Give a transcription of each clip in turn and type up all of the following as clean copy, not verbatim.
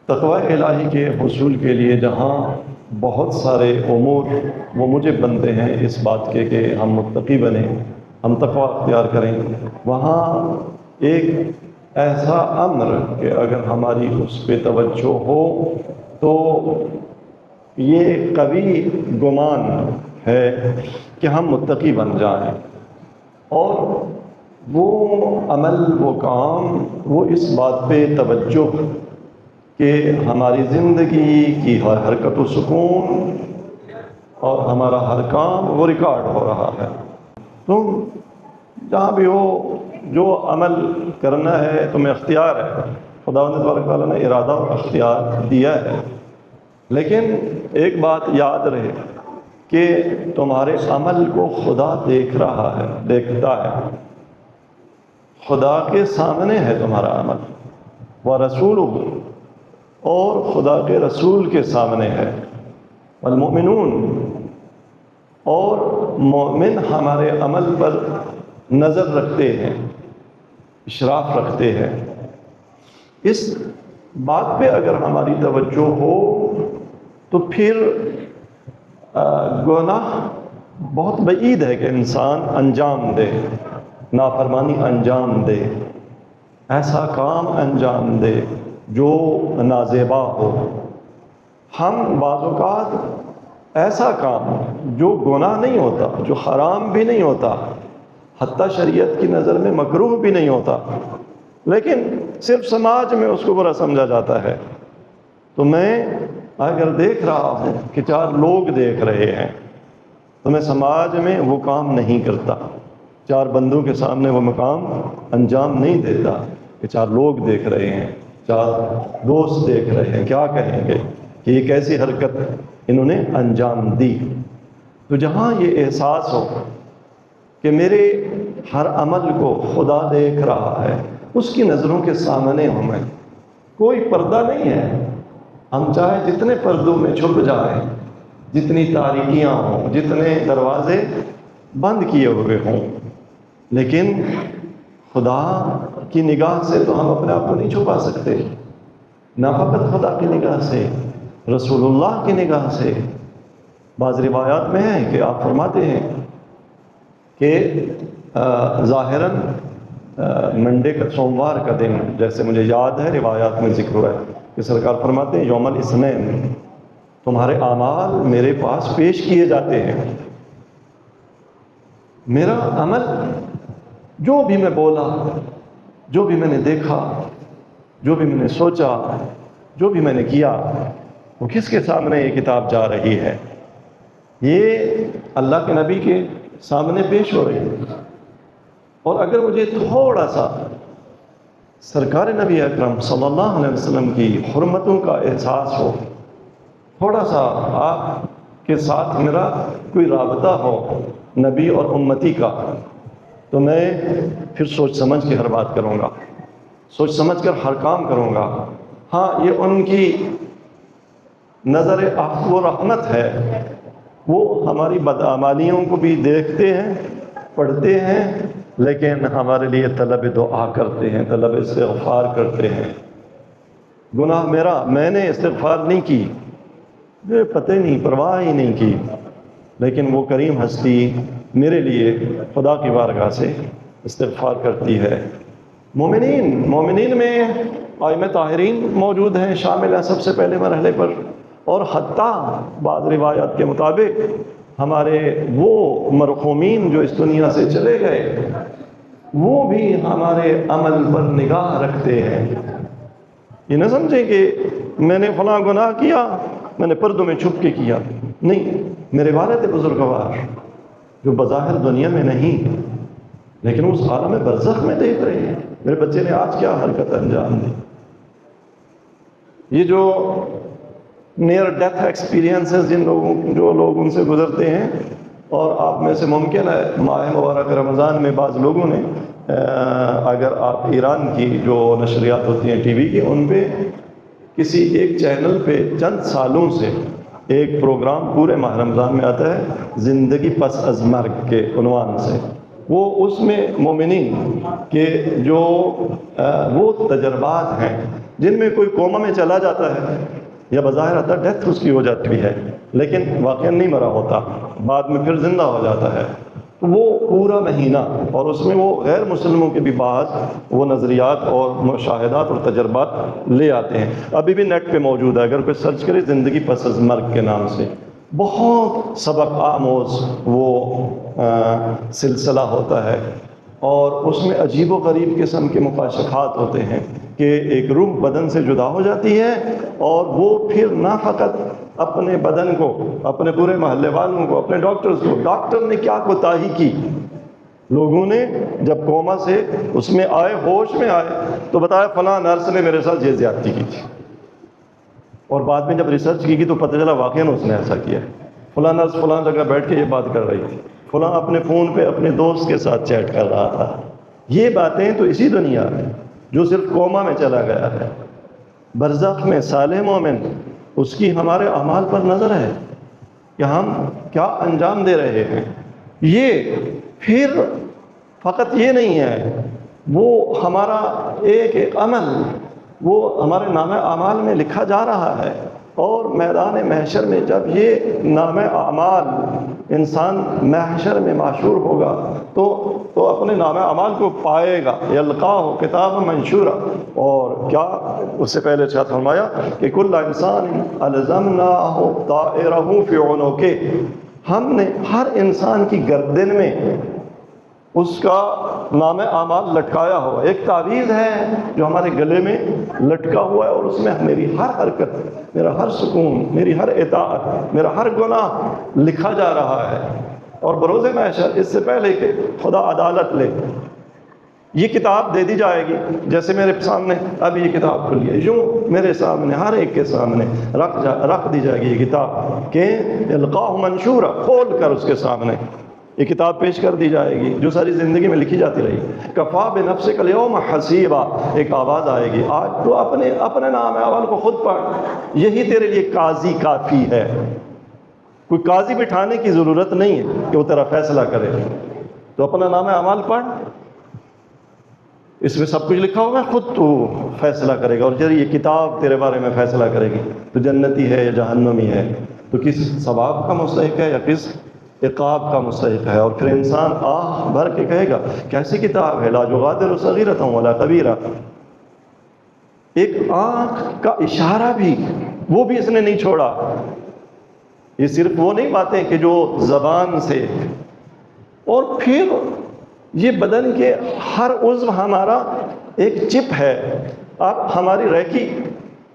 تقوی الہی کے حصول کے لیے جہاں بہت سارے امور وہ مجھے بنتے ہیں اس بات کے کہ ہم متقی بنیں، ہم تقوی اختیار کریں، وہاں ایک ایسا امر کہ اگر ہماری اس پہ توجہ ہو تو یہ قوی گمان ہے کہ ہم متقی بن جائیں، اور وہ عمل وہ کام وہ اس بات پہ توجہ کہ ہماری زندگی کی ہر حرکت و سکون اور ہمارا ہر کام وہ ریکارڈ ہو رہا ہے۔ تم جہاں بھی ہو جو عمل کرنا ہے تمہیں اختیار ہے، خداوند تبارک تعالیٰ نے ارادہ اور اختیار دیا ہے، لیکن ایک بات یاد رہے کہ تمہارے عمل کو خدا دیکھ رہا ہے، دیکھتا ہے، خدا کے سامنے ہے تمہارا عمل، وَرَسُولُهُ اور خدا کے رسول کے سامنے ہے، والمؤمنون اور مومن ہمارے عمل پر نظر رکھتے ہیں، اشراف رکھتے ہیں۔ اس بات پہ اگر ہماری توجہ ہو تو پھر گناہ بہت بعید ہے کہ انسان انجام دے، نافرمانی انجام دے، ایسا کام انجام دے جو نازیبا ہو۔ ہم بعض اوقات ایسا کام جو گناہ نہیں ہوتا، جو حرام بھی نہیں ہوتا، حتیٰ شریعت کی نظر میں مکروہ بھی نہیں ہوتا، لیکن صرف سماج میں اس کو برا سمجھا جاتا ہے، تو میں اگر دیکھ رہا ہوں کہ 4 لوگ دیکھ رہے ہیں تو میں سماج میں وہ کام نہیں کرتا، 4 بندوں کے سامنے وہ مقام انجام نہیں دیتا کہ 4 لوگ دیکھ رہے ہیں، 4 دوست دیکھ رہے ہیں، کیا کہیں گے کہ یہ کیسی حرکت انہوں نے انجام دی۔ تو جہاں یہ احساس ہو کہ میرے ہر عمل کو خدا دیکھ رہا ہے، اس کی نظروں کے سامنے ہوں میں، کوئی پردہ نہیں ہے، ہم چاہے جتنے پردوں میں چھپ جائیں، جتنی تاریکیاں ہوں، جتنے دروازے بند کیے ہوئے ہوں، لیکن خدا کی نگاہ سے تو ہم اپنے آپ کو نہیں چھپا سکتے، نہ فقط خدا کی نگاہ سے، رسول اللہ کی نگاہ سے۔ بعض روایات میں ہے کہ آپ فرماتے ہیں کہ ظاہراً منڈے کا سوموار کا دن، جیسے مجھے یاد ہے روایات میں ذکر ہوا ہے کہ سرکار فرماتے ہیں یوم الاثنین تمہارے اعمال میرے پاس پیش کیے جاتے ہیں، میرا عمل جو بھی میں بولا، جو بھی میں نے دیکھا، جو بھی میں نے سوچا، جو بھی میں نے کیا، وہ کس کے سامنے یہ کتاب جا رہی ہے؟ یہ اللہ کے نبی کے سامنے پیش ہو رہی ہے۔ اور اگر مجھے تھوڑا سا سرکار نبی اکرم صلی اللہ علیہ وسلم کی حرمتوں کا احساس ہو، تھوڑا سا آپ کے ساتھ میرا کوئی رابطہ ہو نبی اور امتی کا، تو میں پھر سوچ سمجھ کے ہر بات کروں گا، سوچ سمجھ کر ہر کام کروں گا۔ ہاں، یہ ان کی نظر عفو و رحمت ہے، وہ ہماری بدعمالیوں کو بھی دیکھتے ہیں، پڑھتے ہیں، لیکن ہمارے لیے طلب دعا کرتے ہیں، طلب استغفار کرتے ہیں۔ گناہ میرا، میں نے استغفار نہیں کی، مجھے پتہ نہیں، پرواہ ہی نہیں کی، لیکن وہ کریم ہستی میرے لیے خدا کی بارگاہ سے استغفار کرتی ہے۔ مومنین میں ائمہ طاہرین موجود ہیں، شامل ہیں سب سے پہلے مرحلے پر، اور حتیٰ بعض روایات کے مطابق ہمارے وہ مرحومین جو اس دنیا سے چلے گئے، وہ بھی ہمارے عمل پر نگاہ رکھتے ہیں۔ یہ نہ سمجھیں کہ میں نے فلاں گناہ کیا، میں نے پردوں میں چھپ کے کیا، نہیں، میرے والد بزرگوار جو بظاہر دنیا میں نہیں لیکن اس عالم برزخ میں دیکھ رہے ہیں، میرے بچے نے آج کیا حرکت انجام دی۔ یہ جو نیئر ڈیتھ ایکسپیرینسز جو لوگ ان سے گزرتے ہیں، اور آپ میں سے ممکن ہے ماہ مبارک رمضان میں بعض لوگوں نے اگر آپ ایران کی جو نشریات ہوتی ہیں ٹی وی کی، ان پہ کسی ایک چینل پہ چند سالوں سے ایک پروگرام پورے ماہ رمضان میں آتا ہے، زندگی پس از مرگ کے عنوان سے، وہ اس میں مومنین کے جو وہ تجربات ہیں جن میں کوئی کوما میں چلا جاتا ہے یا بظاہر آتا ڈیتھ اس کی ہو جاتی ہے، لیکن واقعا نہیں مرا ہوتا، بعد میں پھر زندہ ہو جاتا ہے، وہ پورا مہینہ، اور اس میں وہ غیر مسلموں کے بھی بعض وہ نظریات اور مشاہدات اور تجربات لے آتے ہیں، ابھی بھی نیٹ پہ موجود ہے، اگر کوئی سرچ کرے زندگی پس از مرگ کے نام سے، بہت سبق آموز وہ سلسلہ ہوتا ہے، اور اس میں عجیب و غریب قسم کے مکاشفات ہوتے ہیں کہ ایک روح بدن سے جدا ہو جاتی ہے، اور وہ پھر نہ فقط اپنے بدن کو، اپنے پورے محلے والوں کو، اپنے ڈاکٹرز کو، ڈاکٹر نے کیا کوتاہی کی، لوگوں نے جب کوما سے اس میں آئے، ہوش میں آئے، تو بتایا فلاں نرس نے میرے ساتھ یہ زیادتی کی تھی، اور بعد میں جب ریسرچ کی تو پتہ چلا واقعاً اس نے ایسا کیا ہے، فلاں نرس فلاں جگہ بیٹھ کے یہ بات کر رہی تھی، فلاں اپنے فون پہ اپنے دوست کے ساتھ چیٹ کر رہا تھا۔ یہ باتیں تو اسی دنیا میں جو صرف کوما میں چلا گیا ہے، برزخ میں صالح مومن، اس کی ہمارے اعمال پر نظر ہے کہ ہم کیا انجام دے رہے ہیں۔ یہ پھر فقط یہ نہیں ہے، وہ ہمارا ایک ایک عمل وہ ہمارے نام اعمال میں لکھا جا رہا ہے، اور میدان محشر میں جب یہ نام اعمال انسان محشر میں معشور ہوگا تو اپنے نام اعمال کو پائے گا، یلقاہ کتاب منشورا، اور کیا اس سے پہلے ارشاد فرمایا کہ کل انسان الزمناہ طائرہ فی عنقہ، ہم نے ہر انسان کی گردن میں اس کا نام اعمال لٹکایا ہوا، ایک تعویذ ہے جو ہمارے گلے میں لٹکا ہوا ہے، اور اس میں میری ہر حرکت، میرا ہر سکون، میری ہر اطاعت، میرا ہر گناہ لکھا جا رہا ہے۔ اور بروز محشر اس سے پہلے کہ خدا عدالت لے، یہ کتاب دے دی جائے گی، جیسے میرے سامنے اب یہ کتاب کھلی ہے، یوں میرے سامنے ہر ایک کے سامنے رکھ دی جائے گی یہ کتاب کہ القاہ منشورا، کھول کر اس کے سامنے یہ کتاب پیش کر دی جائے گی جو ساری زندگی میں لکھی جاتی رہی۔ کفا بنفسک الیوم حسیبا، ایک آواز آئے گی، آج تو اپنے نام اعمال کو خود پڑھ، یہی تیرے لیے قاضی کافی ہے، کوئی قاضی بٹھانے کی ضرورت نہیں ہے کہ وہ تیرا فیصلہ کرے، تو اپنا نام اعمال پڑھ، اس میں سب کچھ لکھا ہوگا، خود تو فیصلہ کرے گا، اور جب یہ کتاب تیرے بارے میں فیصلہ کرے گی تو جنتی ہے یا جہنمی ہے، تو کس ثواب کا مستحق ہے یا کس عقاب کا مستحق ہے۔ اور پھر انسان آہ بھر کے کہے گا کیسی کتاب ہے، لا یغادر صغیرۃ ولا کبیرہ، ایک آنکھ کا اشارہ بھی وہ بھی اس نے نہیں چھوڑا۔ یہ صرف وہ نہیں باتیں کہ جو زبان سے، اور پھر یہ بدن کے ہر عضو ہمارا ایک چپ ہے۔ اب ہماری ریکی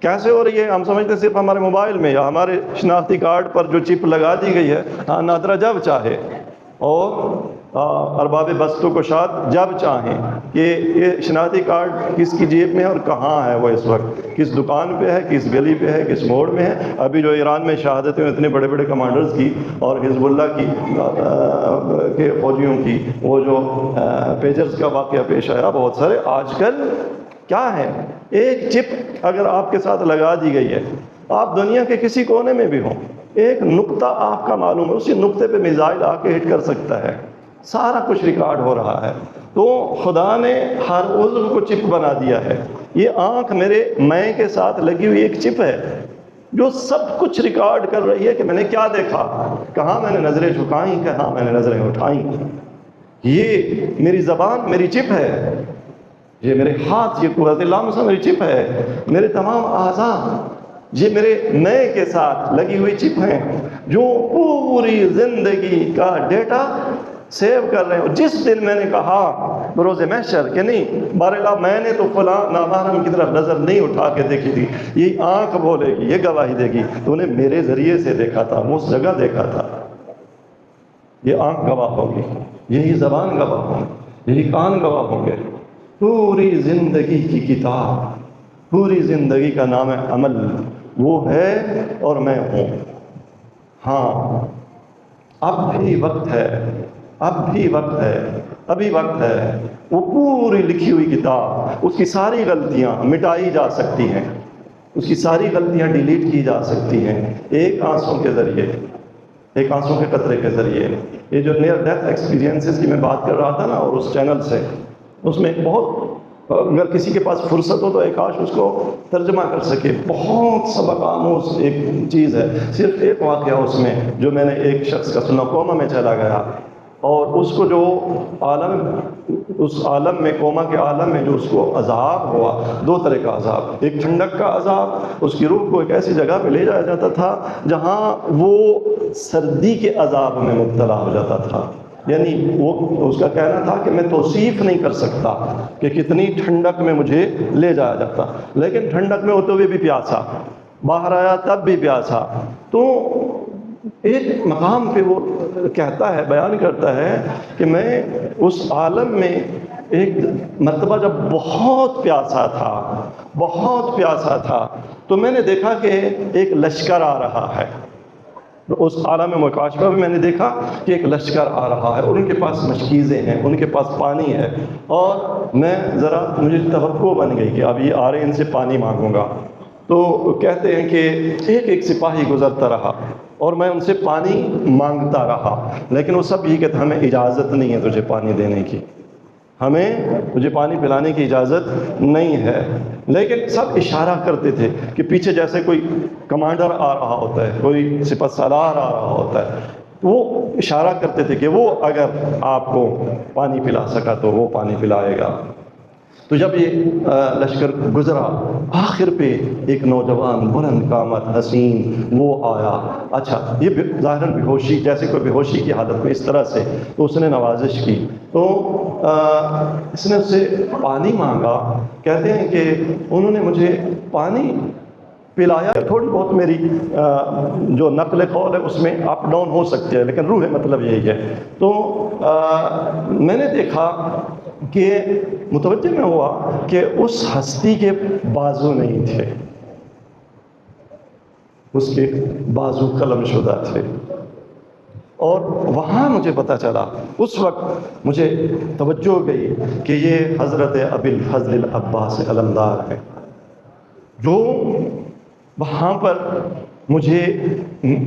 کیسے ہو رہی ہے؟ ہم سمجھتے ہیں صرف ہمارے موبائل میں یا ہمارے شناختی کارڈ پر جو چپ لگا دی گئی ہے، ہاں نادرہ جب چاہے، اور ارباب بستوں کو شاد جب چاہیں کہ یہ شناختی کارڈ کس کی جیب میں ہے اور کہاں ہے وہ اس وقت، کس دکان پہ ہے، کس گلی پہ ہے، کس موڑ میں ہے۔ ابھی جو ایران میں شہادتیں اتنے بڑے بڑے کمانڈرز کی اور حزب اللہ کی کے فوجیوں کی، وہ جو پیجرز کا واقعہ پیش آیا بہت سارے، آج کل کیا ہے، ایک چپ اگر آپ کے ساتھ لگا دی گئی ہے، آپ دنیا کے کسی کونے میں بھی ہوں، ایک نقطہ آپ کا معلوم ہے، اسی نقطے پہ میزائل آ کے ہٹ کر سکتا ہے، سارا کچھ ریکارڈ ہو رہا ہے۔ تو خدا نے ہر عضو کو چپ بنا دیا ہے۔ یہ آنکھ میرے میں کے ساتھ لگی ہوئی ایک چپ ہے جو سب کچھ ریکارڈ کر رہی ہے کہ میں نے کیا دیکھا، کہاں میں نے نظریں جھکائیں، کہاں میں نے نظریں اٹھائیں۔ یہ میری زبان میری چپ ہے، یہ میرے ہاتھ، یہ قوت لامسہ میری چپ ہے، میرے تمام اعضاء یہ میرے میں کے ساتھ لگی ہوئی چپ ہیں جو پوری زندگی کا ڈیٹا سیو کر رہے ہیں۔ جس دن میں نے کہا بروز محشر کہ نہیں باراللہ میں نے تو فلاں نامحرم کی طرف نظر نہیں اٹھا کے دیکھی تھی، یہ آنکھ بولے گی، یہ گواہی دے گی تو نے میرے ذریعے سے دیکھا تھا، اس جگہ دیکھا تھا، یہ آنکھ گواہ ہوگی، یہی زبان گواہ ہوگی، یہی کان گواہ ہوں گے۔ پوری زندگی کی کتاب، پوری زندگی کا نام عمل وہ ہے اور میں ہوں۔ ہاں اب بھی وقت ہے، اب بھی وقت ہے، ابھی وقت ہے۔ وہ پوری لکھی ہوئی کتاب، اس کی ساری غلطیاں مٹائی جا سکتی ہیں، اس کی ساری غلطیاں ڈیلیٹ کی جا سکتی ہیں ایک آنسوں کے ذریعے، ایک آنسوں کے قطرے کے ذریعے۔ یہ جو نیئر ڈیتھ ایکسپیرینسز کی میں بات کر رہا تھا نا، اور اس چینل سے، اس میں ایک بہت اگر کسی کے پاس فرصت ہو تو ایک کاش اس کو ترجمہ کر سکے. بہت سبق آموز ایک چیز ہے. صرف ایک واقعہ اس میں جو میں نے ایک شخص کا سنا، کوما میں چلا گیا اور اس کو جو اس عالم میں، کوما کے عالم میں جو اس کو عذاب ہوا، 2 طرح کا عذاب. ایک ٹھنڈک کا عذاب، اس کی روح کو ایک ایسی جگہ پہ لے جایا جاتا تھا جہاں وہ سردی کے عذاب میں مبتلا ہو جاتا تھا. یعنی وہ اس کا کہنا تھا کہ میں توصیف نہیں کر سکتا کہ کتنی ٹھنڈک میں مجھے لے جایا جاتا، لیکن ٹھنڈک میں ہوتے ہوئے بھی پیاسا، باہر آیا تب بھی پیاسا. تو ایک مقام پہ وہ کہتا ہے، بیان کرتا ہے کہ میں اس عالم میں ایک مرتبہ جب بہت پیاسا تھا تو میں نے دیکھا کہ ایک لشکر آ رہا ہے. اس عالم مکاشفہ میں نے دیکھا کہ ایک لشکر آ رہا ہے اور ان کے پاس مشکیزیں ہیں، ان کے پاس پانی ہے، اور مجھے توقع بن گئی کہ اب یہ آ رہے ہیں، ان سے پانی مانگوں گا. تو کہتے ہیں کہ ایک سپاہی گزرتا رہا اور میں ان سے پانی مانگتا رہا، لیکن وہ سب یہ کہتے ہمیں اجازت نہیں ہے تجھے پانی دینے کی، ہمیں تجھے پانی پلانے کی اجازت نہیں ہے. لیکن سب اشارہ کرتے تھے کہ پیچھے جیسے کوئی کمانڈر آ رہا ہوتا ہے، کوئی سپہ سالار آ رہا ہوتا ہے، وہ اشارہ کرتے تھے کہ وہ اگر آپ کو پانی پلا سکا تو وہ پانی پلائے گا. تو جب یہ لشکر گزرا، آخر پہ ایک نوجوان بلند قامت حسین وہ آیا. اچھا، یہ ظاہراً بے ہوشی، جیسے کوئی بے ہوشی کی حالت میں اس طرح سے، تو اس نے نوازش کی. تو اس نے اس سے پانی مانگا. کہتے ہیں کہ انہوں نے مجھے پانی پلایا. تھوڑی بہت میری جو نقل قول ہے اس میں اپ ڈاؤن ہو سکتے ہیں، لیکن روح مطلب یہی ہے. تو میں نے دیکھا کہ متوجہ میں ہوا کہ اس ہستی کے بازو نہیں تھے، اس کے بازو قلم شدہ تھے. اور وہاں مجھے پتہ چلا، اس وقت مجھے توجہ گئی کہ یہ حضرت ابی الفضل العباس علمدار ہے، جو وہاں پر مجھے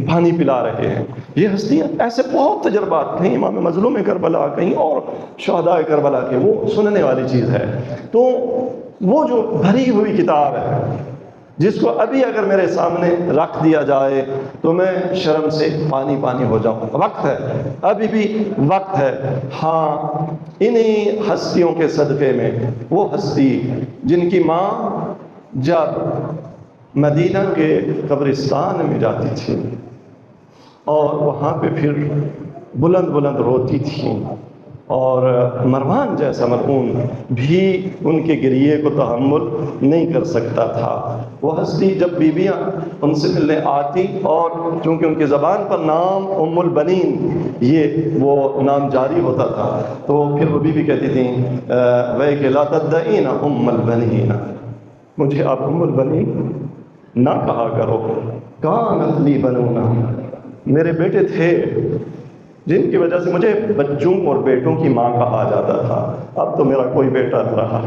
پانی پلا رہے ہیں. یہ ہستیاں ایسے بہت تجربات، کہیں امام مظلوم کربلا، کہیں اور شہداء کربلا کے، وہ سننے والی چیز ہے. تو وہ جو بھری ہوئی کتاب ہے، جس کو ابھی اگر میرے سامنے رکھ دیا جائے تو میں شرم سے پانی ہو جاؤں. وقت ہے، ابھی بھی وقت ہے. ہاں، انہی ہستیوں کے صدقے میں، وہ ہستی جن کی ماں جب مدینہ کے قبرستان میں جاتی تھی اور وہاں پہ پھر بلند روتی تھی، اور مروان جیسا مرعون بھی ان کے گریے کو تحمل نہیں کر سکتا تھا. وہ ہستی جب بیویاں ان سے ملنے آتی، اور چونکہ ان کی زبان پر نام ام البنین یہ وہ نام جاری ہوتا تھا، تو پھر وہ بیوی کہتی تھیں وَيْكَ لَا تَدَّعِينَ أُمَّ الْبَنِينَ، مجھے آپ ام البنین نہ کہا کرو. کانت لی بنونا، میرے بیٹے تھے جن کی وجہ سے مجھے بچوں اور بیٹوں کی ماں کہا جاتا تھا. اب تو میرا کوئی بیٹا نہ رہا،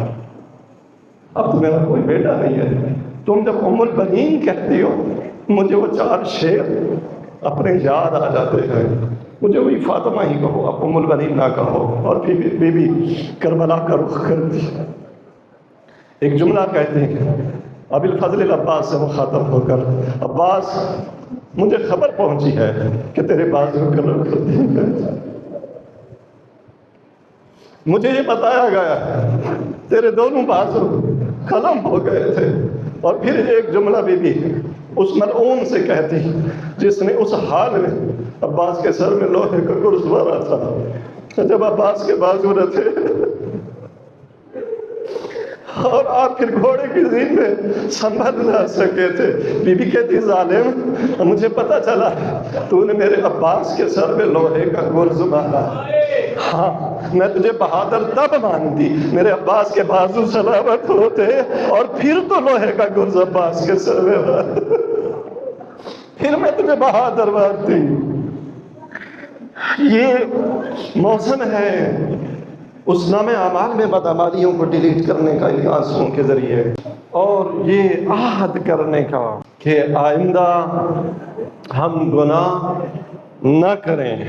اب تو میرا کوئی بیٹا نہیں ہے. تم جب ام البنین کہتی ہو، مجھے وہ 4 شعر اپنے یاد آ جاتے ہیں. مجھے وہی فاطمہ ہی کہو، اب ام البنین نہ کہو. اور پھر بی بی کربلا کا رخ کرتی، ایک جملہ کہتے ہیں ابی الفضل العباس سے مخاطب ہو کر، عباس مجھے خبر پہنچی ہے کہ تیرے بازو قلم کرتی ہے، مجھے یہ بتایا گیا تیرے دونوں بازو قلم ہو گئے تھے. اور پھر ایک جملہ بھی اس ملعون سے کہتی جس نے اس حال میں عباس کے سر میں لوہے کا گرز مارا تھا، جب عباس کے بازو نہ تھے اور آپ پھر گھوڑے کی زین میں سنبھل نہ سکے تھے. بی بی کہتی ظالم، مجھے پتا چلا تو نے میرے عباس کے سر میں لوہے کا گرز مارا. ہاں، میں تجھے بہادر تب مانتی میرے عباس کے بازو سلامت ہوتے، اور پھر تو لوہے کا گرز عباس کے سر میں مارا، پھر میں تجھے بہادر مانتی. یہ موسم ہے اس نام اعمال میں بدعمالیوں کو ڈیلیٹ کرنے کا ان آنسوؤں کے ذریعے، اور یہ عہد کرنے کا کہ آئندہ ہم گناہ نہ کریں.